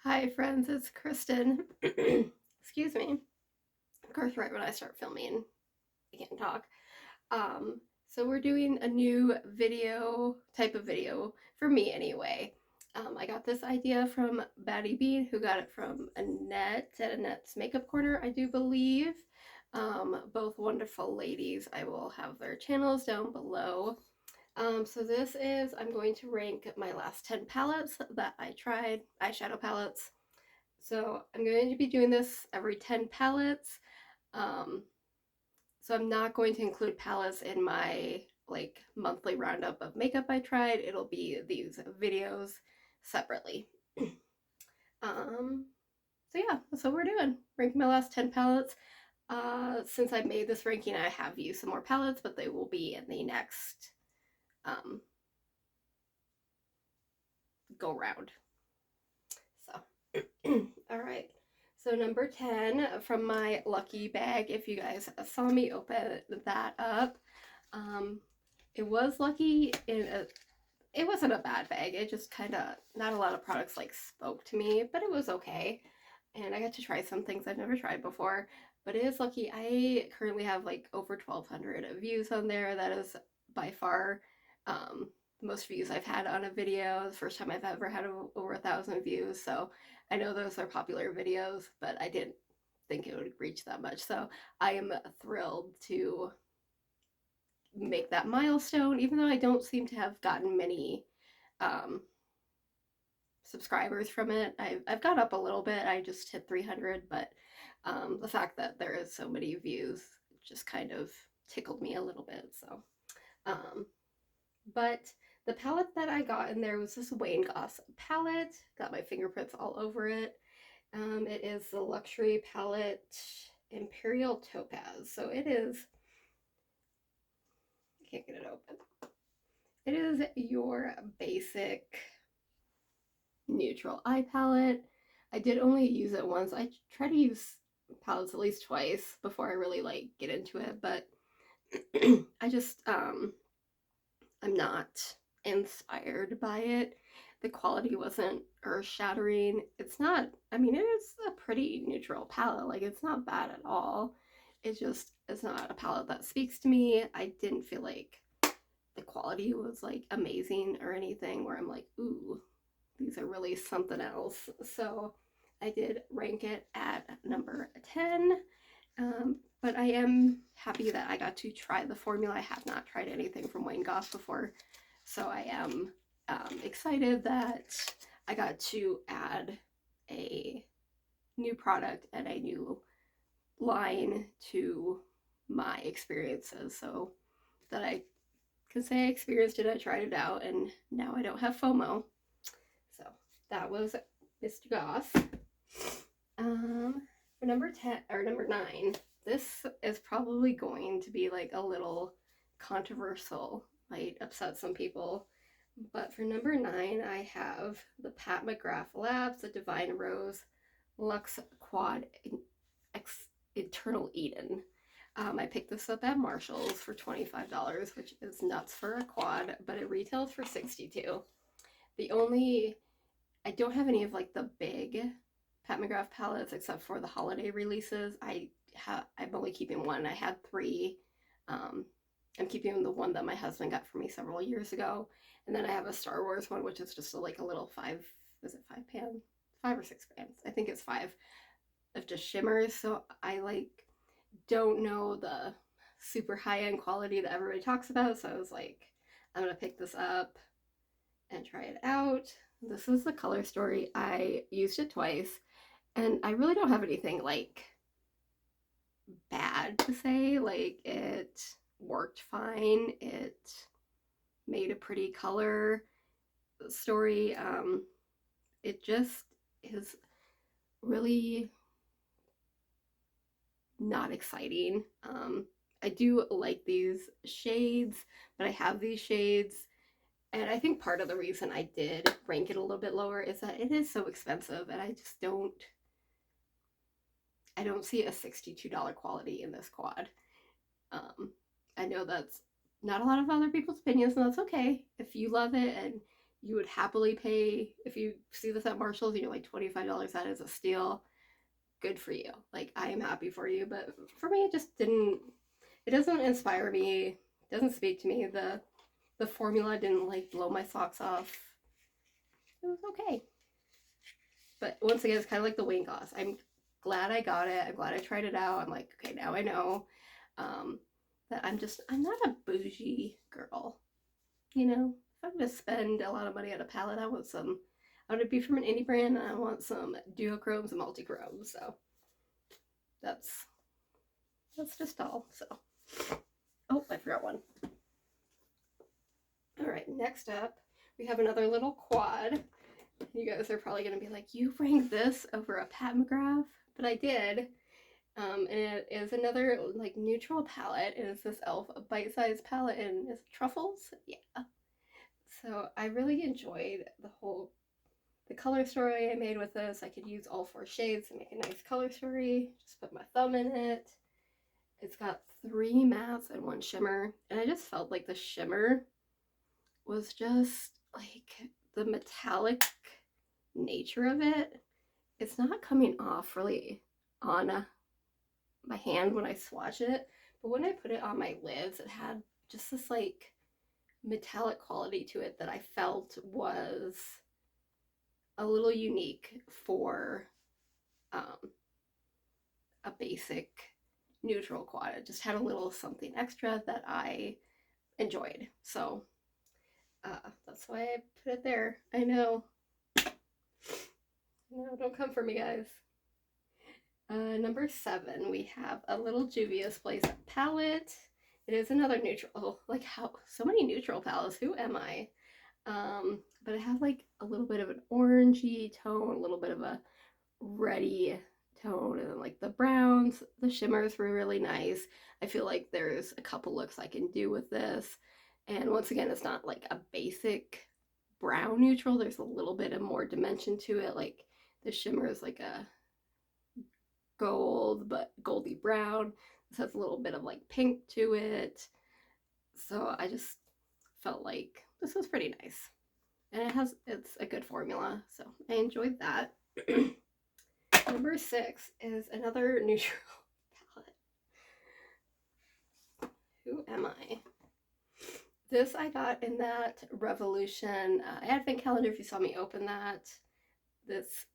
Hi friends, it's Kristen. Excuse me. Of course, right when I start filming, I can't talk. So we're doing a new type of video, for me anyway. I got this idea from Batty Bean, who got it from Annette at Annette's Makeup Corner, I do believe. Both wonderful ladies. I will have their channels down below. So this is, I'm going to rank my last 10 palettes that I tried, eyeshadow palettes. So I'm going to be doing this every 10 palettes. Um, so I'm not going to include palettes in my like monthly roundup of makeup I tried. It'll be these videos separately. um, so yeah, that's what we're doing. Ranking my last 10 palettes. Since I made this ranking, I have used some more palettes, but they will be in the next um, go round. So, all right. So number 10 from my lucky bag, if you guys saw me open that up, um, it was lucky it wasn't a bad bag. It just kind of, not a lot of products like spoke to me, but it was okay. And I got to try some things I've never tried before, but it is lucky. I currently have like over 1,200 views on there. That is by far the most views I've had on a video. The first time I've ever had over 1,000 views. So I know those are popular videos, but I didn't think it would reach that much. So I am thrilled to make that milestone, even though I don't seem to have gotten many um, subscribers from it. I've got up a little bit. I just hit 300, but the fact that there is so many views just kind of tickled me a little bit. So, um, but the palette that I got in there was this Wayne Goss palette. Got my fingerprints all over it. It is the luxury palette Imperial Topaz. So it is, I can't get it open. It is your basic neutral eye palette. I did only use it once. I try to use palettes at least twice before I really like get into it, but I just I'm not inspired by it. The quality wasn't earth-shattering. It's not, I mean, it is a pretty neutral palette. Like, it's not bad at all. It's not a palette that speaks to me. I didn't feel like the quality was like amazing or anything where I'm like, ooh, these are really something else. So I did rank it at number 10. But I am happy that I got to try the formula. I have not tried anything from Wayne Goss before. So I am excited that I got to add a new product and a new line to my experiences so that I can say I experienced it, I tried it out, and now I don't have FOMO. So that was Mr. Goss. For number 10 or number 9, this is probably going to be like a little controversial, might upset some people. But for number 9, I have the Pat McGrath Labs, the Divine Rose Luxe Quad Eternal Eden. I picked this up at Marshall's for $25, which is nuts for a quad, but it retails for $62. I don't have any of like the big Pat McGrath palettes except for the holiday releases. I'm only keeping one. I had 3. I'm keeping the one that my husband got for me several years ago, and then I have a Star Wars one, which is just like a little 5. Is it 5 pan? 5 or 6 pans? I think it's 5 of just shimmers. So I like don't know the super high end quality that everybody talks about. So I was like, I'm gonna pick this up and try it out. This is the Color Story. I used it twice, and I really don't have anything like bad to say. Like, it worked fine. It made a pretty color story. It just is really not exciting. I do like these shades, but I have these shades, and I think part of the reason I did rank it a little bit lower is that it is so expensive, and I don't see a $62 quality in this quad. I know that's not a lot of other people's opinions, and that's okay. If you love it and you would happily pay. If you see this at Marshall's and you're like $25, that is a steal. Good for you. Like, I am happy for you. But for me, it just didn't, it doesn't inspire me. It doesn't speak to me. The formula didn't like blow my socks off. It was okay. But once again, it's kind of like the Wayne Goss. I'm glad I got it. I'm glad I tried it out. I'm like, okay, now I know that I'm not a bougie girl. You know, if I'm gonna spend a lot of money on a palette, I want to be from an indie brand, and I want some duochromes and multichromes. So that's just all. So, oh, I forgot one. All right, next up, we have another little quad. You guys are probably gonna be like, you ranked this over a Pat McGrath, but I did. And it is another like neutral palette. It is this e.l.f. bite-sized palette, and it's truffles. Yeah. So I really enjoyed the color story I made with this. I could use all 4 shades to make a nice color story. Just put my thumb in it. It's got 3 mattes and 1 shimmer, and I just felt like the shimmer was just like the metallic nature of it. It's not coming off really on my hand when I swatch it, but when I put it on my lids, it had just this like metallic quality to it that I felt was a little unique for a basic neutral quad. It just had a little something extra that I enjoyed. So that's why I put it there. I know. No, don't come for me, guys. Number 7, we have a little Juvias Place palette. It is another neutral. Oh, like how so many neutral palettes. Who am I? But it has like a little bit of an orangey tone, a little bit of a reddy tone, and then like the browns, the shimmers were really nice. I feel like there's a couple looks I can do with this. And once again, it's not like a basic brown neutral. There's a little bit of more dimension to it. Like the shimmer is like a gold, but goldy brown. This has a little bit of like pink to it. So I just felt like this was pretty nice. And it's a good formula. So I enjoyed that. Number 6 is another neutral palette. Who am I? This I got in that Revolution advent calendar. If you saw me open that, this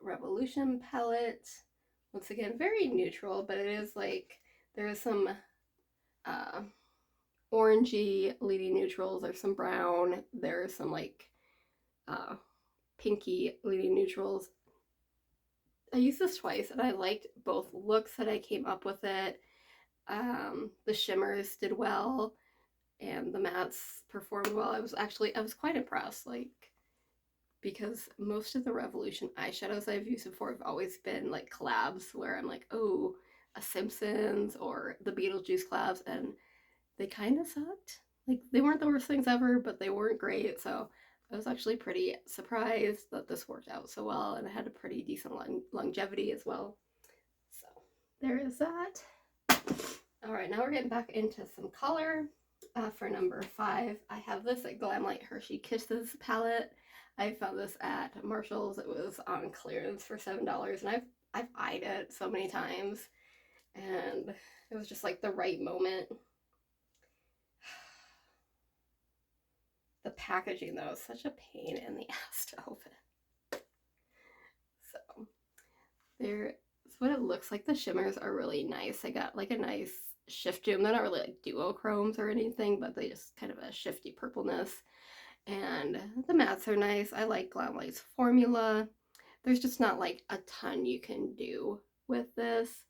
Revolution palette. Once again, very neutral, but it is like there is some orangey leading neutrals. There's some brown. There's some like pinky leading neutrals. I used this twice, and I liked both looks that I came up with it. The shimmers did well, and the mattes performed well. I was quite impressed, like, because most of the Revolution eyeshadows I've used before have always been like collabs where I'm like, oh, a Simpsons or the Beetlejuice collabs, and they kind of sucked. Like, they weren't the worst things ever, but they weren't great. So I was actually pretty surprised that this worked out so well, and it had a pretty decent longevity as well. So there is that. All right, now we're getting back into some color. For number 5, I have this Glamlight Hershey Kisses palette. I found this at Marshall's. It was on clearance for $7, and I've eyed it so many times, and it was just like the right moment. The packaging, though, is such a pain in the ass to open. So there's what it looks like. The shimmers are really nice. I got like a nice shift to them. They're not really like duochromes or anything, but they just kind of a shifty purpleness. And the mattes are nice. I like Glamlight's formula. There's just not like a ton you can do with this.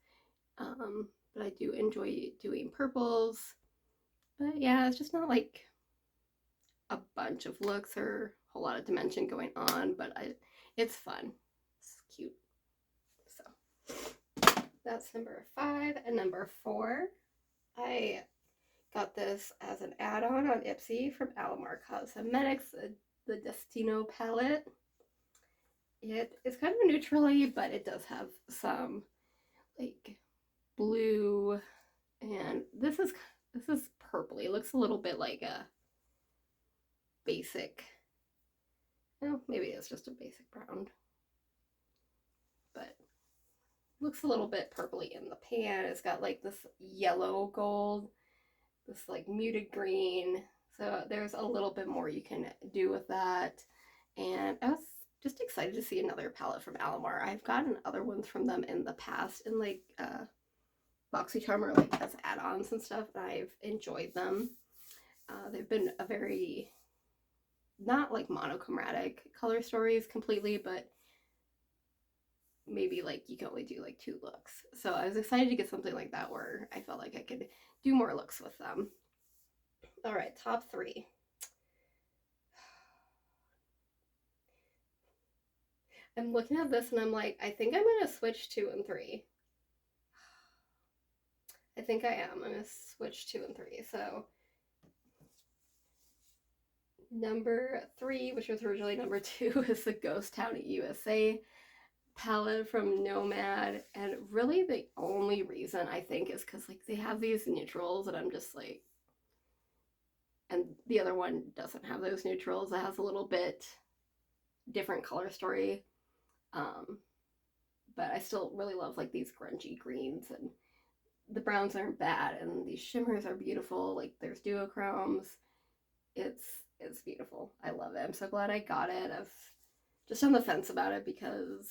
But I do enjoy doing purples. But yeah, it's just not like a bunch of looks or a whole lot of dimension going on, but it's fun. It's cute. So that's number 5. And number 4, I got this as an add-on on Ipsy from Alamar Cosmetics, the Destino palette. It is kind of neutrally, but it does have some like blue, and this is purpley. It looks a little bit like a basic Well, maybe it's just a basic brown, but looks a little bit purpley in the pan. It's got like this yellow gold, this like muted green. So there's a little bit more you can do with that. And I was just excited to see another palette from Alamar. I've gotten other ones from them in the past in like BoxyCharm or like as add-ons and stuff, and I've enjoyed them. They've been a very, not like monochromatic color stories completely, but maybe like you can only do like 2 looks. So I was excited to get something like that where I felt like I could do more looks with them. All right, top 3. I'm looking at this and I'm like, I think I'm gonna switch 2 and 3. I think I am. I'm gonna switch 2 and 3. So number 3, which was originally number 2, is the Ghost Town USA palette from Nomad. And really the only reason I think is because like they have these neutrals and I'm just like, and the other one doesn't have those neutrals. It has a little bit different color story. But I still really love like these grungy greens, and the browns aren't bad, and these shimmers are beautiful. Like there's duochromes. It's beautiful. I love it. I'm so glad I got it. I've just on the fence about it because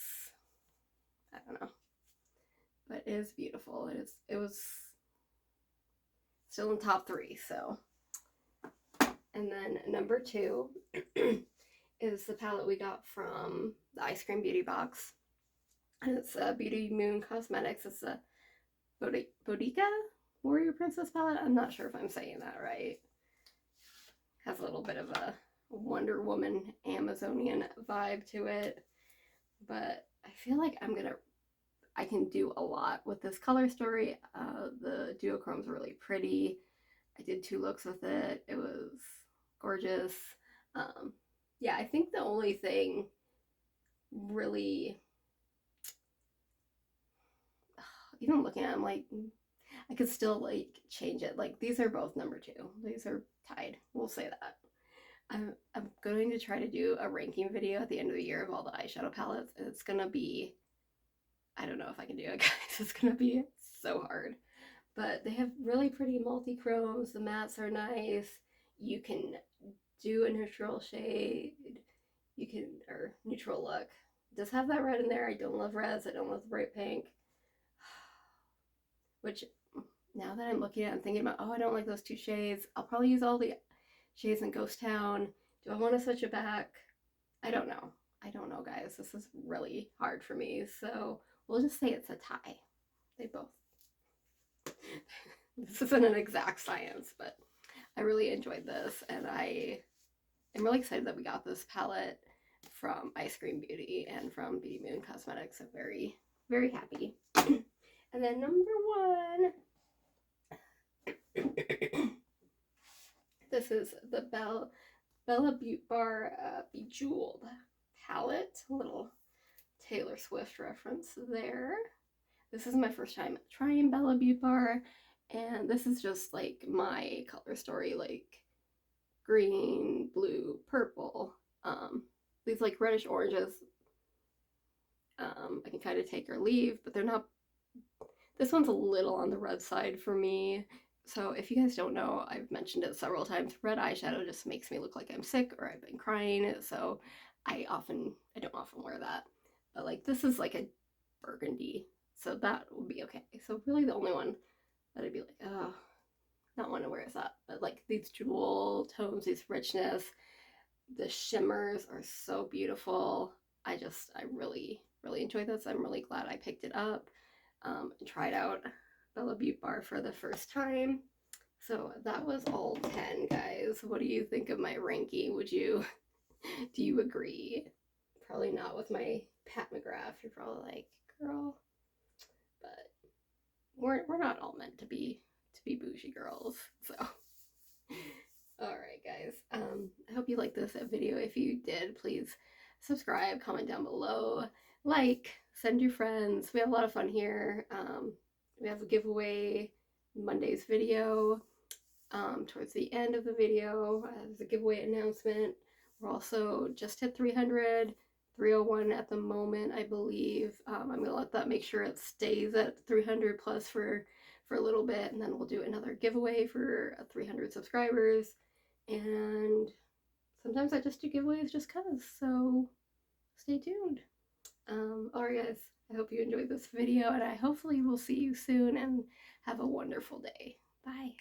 I don't know, but it is beautiful. It was still in top 3. So, and then number 2 is the palette we got from the Ice Cream Beauty box, and it's Beauty Moon Cosmetics. It's a Boudica Warrior Princess palette. I'm not sure if I'm saying that right. Has a little bit of a Wonder Woman Amazonian vibe to it, but I feel like I can do a lot with this color story. The duochrome's really pretty. I did 2 looks with it. It was gorgeous. Yeah, I think the only thing really, even looking at them, like I could still like change it. Like these are both number 2. These are tied. We'll say that. I'm going to try to do a ranking video at the end of the year of all the eyeshadow palettes, and it's gonna be, I don't know if I can do it, guys. It's gonna be so hard. But they have really pretty multi-chromes. The mattes are nice. You can do a neutral shade. You can, or neutral look. It does have that red in there. I don't love reds. I don't love the bright pink. Which, now that I'm looking at it, I'm thinking about, oh, I don't like those 2 shades. I'll probably use all the shades in Ghost Town. Do I want to switch it back? I don't know. I don't know, guys. This is really hard for me. So we'll just say it's a tie. They both. This isn't an exact science, but I really enjoyed this, and I am really excited that we got this palette from Ice Cream Beauty and from Beauty Moon Cosmetics. I'm very, very happy. And then number 1, this is the Bella Bebar Bejeweled palette. A little Taylor Swift reference there. This is my first time trying Bella Bebar, and this is just like my color story, like green, blue, purple. These like reddish oranges, I can kind of take or leave, but they're not, this one's a little on the red side for me. So if you guys don't know, I've mentioned it several times, red eyeshadow just makes me look like I'm sick or I've been crying, so I don't often wear that. But like this is like a burgundy, so that would be okay. So really the only one that I'd be like, oh, not want to wear is that. But like these jewel tones, these richness, the shimmers are so beautiful. I really, really enjoyed this. I'm really glad I picked it up and tried out Bella Bebar for the first time. So that was all 10, guys. What do you think of my ranking? Do you agree? Probably not with my Pat McGrath. You're probably like, girl, but we're not all meant to be bougie girls. So all right, guys. I hope you liked this video. If you did, please subscribe, comment down below, like, send your friends. We have a lot of fun here. We have a giveaway Monday's video. Towards the end of the video, there's a giveaway announcement. We're also just hit 300, 301 at the moment, I believe. I'm gonna let that make sure it stays at 300 plus for a little bit, and then we'll do another giveaway for 300 subscribers. And sometimes I just do giveaways just cause, so stay tuned. Alright guys, I hope you enjoyed this video, and I hopefully will see you soon, and have a wonderful day. Bye.